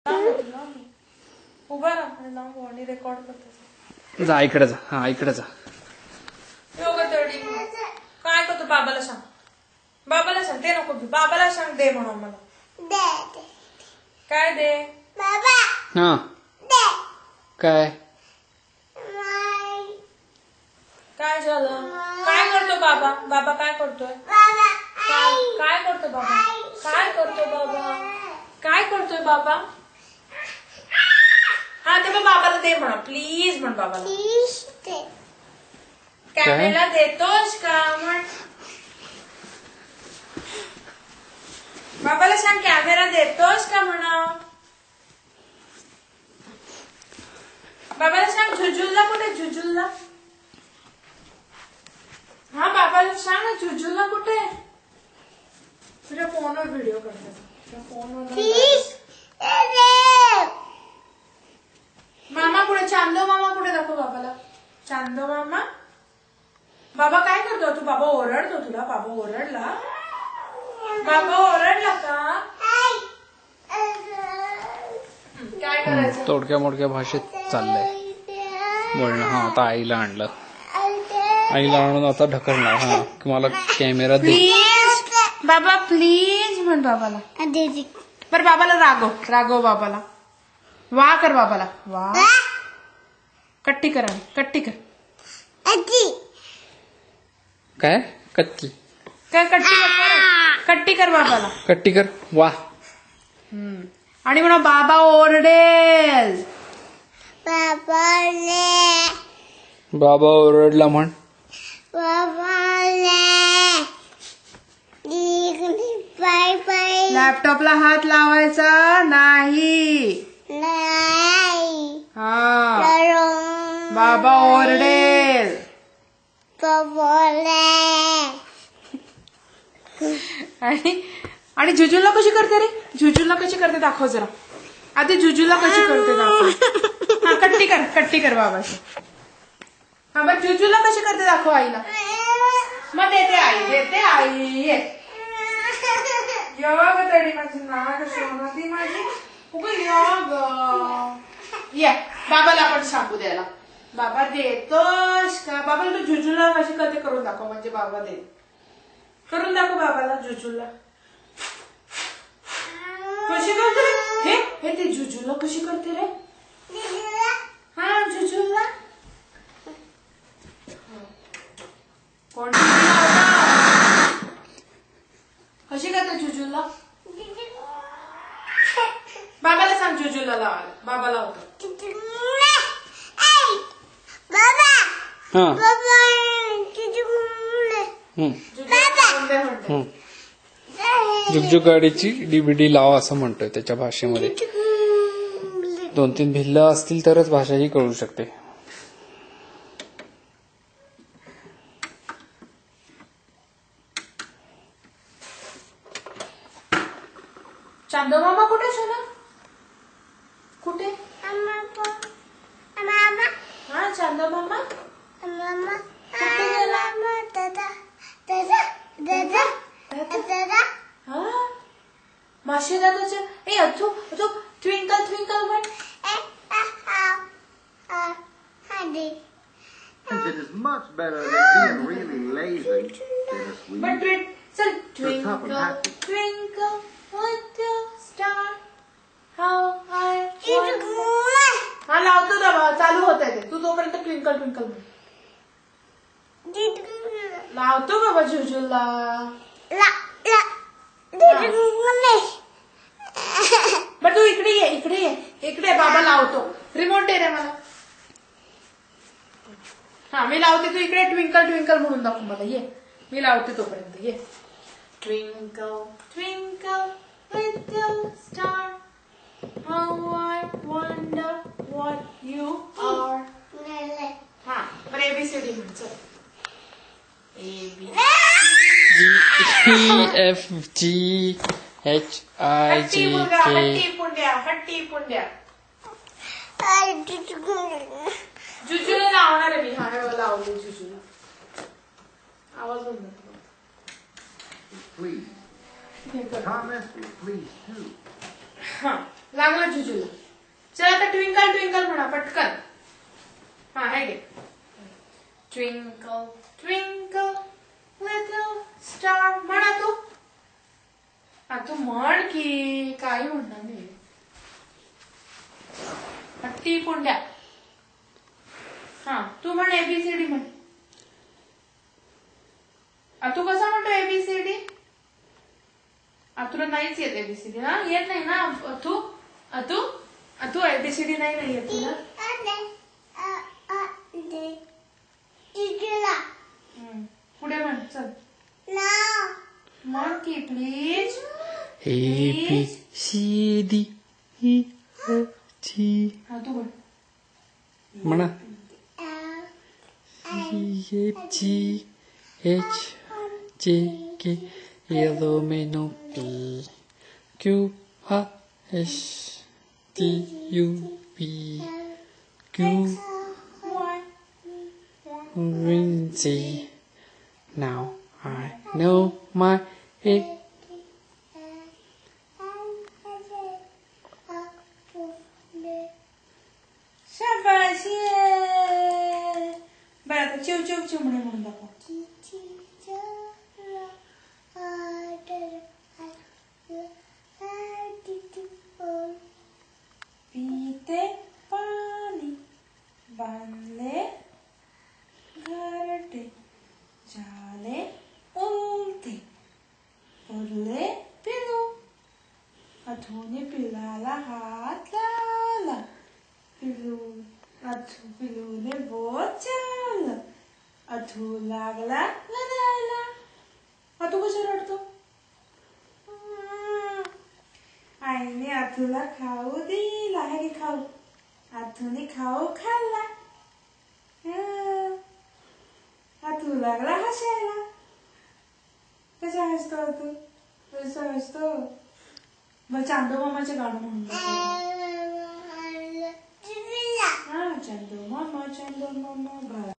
उभा राहा आणि रेकॉर्ड करते. जा इकडे जा. हा इकडे जा. काय करतो बाबाला सांग. बाबाला सांग ते नको बाबाला सांग दे म्हणून मला. काय दे बाबा. हा काय काय झालं. काय करतो बाबा. बाबा काय करतोय. काय करतो बाबा. काय करतो बाबा. काय करतोय बाबा. हा ते मग बाबाला दे म्हणा प्लीज म्हण बाबाला. कॅमेरा देतोस का म्हण. बाबाला सांग कॅमेरा देतोस का म्हणा. बाबाला सांग झुझुलला कुठे झुझुलला. हा बाबाला सांग ना झुझुलला कुठे. तुझ्या फोनवर व्हिडिओ करतात. फोनवर मामा कुठे. चांदो मामा कुठे दाखव बाबाला. चांदो मामा. बाबा काय करतो तू. बाबा ओरडतो तुला. बाबा ओरडला. बाबा ओरडला का. काय करायचं. तोडक्या मोडक्या भाषेत चाललंय बोलणं. हा आता आईला आणलं. आईला आणून आता ढकलणार. हा की मला कॅमेरा दे प्लीज बाबा प्लीज म्हण बाबाला. बरं बाबाला रागव बाबाला. वा कर बाबाला. वा कट्टी कर. कट्टी कर. काय कट्टी काय कट्टी कर. कट्टी कर बाबाला. कट्टी कर. वा. आणि म्हणा बाबा ओरडेल. बाबा ओरडला म्हण. लॅपटॉपला हात लावायचा नाही. हा बाबा ओरडेल. आणि झुझुला कशी करते रे. झुझुला कशी करते दाखव जरा. आधी झुझुला कशी करते दाखव. हा कट्टी कर बाबाची. हा बघ झुझुला कशी करते दाखव आईला. मग देते आई. योग तरी माझी नाग सोना ती माझी. योग ये बाबाला पण सांगू द्यायला. बाबा देतोस का. बाबाला तू झुझुला कशी करते करून दाखव. म्हणजे बाबा दे. करून दाखव बाबाला झुझुला. कशी करते रे. हे ते झुझुला कशी करते रे. हा झुझुला. कोण कशी करते झुझुला. बाबाला सांग झुझुला लावायला. बाबाला होतं. झुकझुक गाडीची डीव्हीडी लावा असं म्हणतोय त्याच्या भाषेमध्ये. 2-3 भिल्ल असतील तरच भाषा ही कळू शकते. चांदो मामा कुठे सोना. कुठे. हा चांदो मामा कुठे गेला. हा माशी दादाच्या. ए अथू ट्विंकल ट्विंकल म्हण. It is much better than being really lazy than a sweet. But चल twinkle twinkle little star how I wonder. हा लावतो बाबा. चालू होत आहे ते. तू तोपर्यंत ट्विंकल ट्विंकल म्हण. लावतो बाबा झुझुला. बर तू इकडे ये. इकडे बाबा लावतो. रिमोट दे रे मला. हा मी लावते. तू इकडे ट्विंकल ट्विंकल म्हणून दाखव मला. ये मी लावते तोपर्यंत. ये twinkle twinkle little star how I wonder what you are. हा बरं ABCD म्हण. चल ABCDEFGHIJK. हट्टी पुंड्या. झुझुला लावणार आहे मी. हा लावली झुझुला. आवाज बंद. Please. Comments, please, too. Huh. लागलं जुजूला. चला आता ट्विंकल ट्विंकल म्हणा पटकन. हा हे घे. ट्विंकल ट्विंकल लिटल स्टार म्हणा तू. हा तू म्हण की काही म्हणणार नाही. हट्टी पुंड्या. हा तू म्हण एबीसीडी म्हण. तू कसा म्हणतो एबीसीडी? तुला नाहीच येत एबीसीडी ना? येत नाही ना अथू? अथू अथू एबीसीडी नाही येत तुला? पुढे म्हण चल. म्हण की प्लीज. ABCD हा तू म्हण. म्हणा. CHGHJK LMNOP QRSTUV QRZ. Now I know my it. शाबाश. बरं आता चिव चिव चिमणे म्हणून दाखव. पीते पाणी बांधले घरटे झाले उलटे उरले पिलू. अथूने पिलाला हात लावला. पिलूने बोट चावलं. अथू लागला रडायला. अथू कशा रडतो? आईने अथूला खाऊ दिला. हे खाऊ. अथूने खाऊ खाल्ला. अथू लागला हसायला. कसा हसतो अथू? कसा हसतो? मग चांदो मामाचे गाणं म्हणून चांदो मामा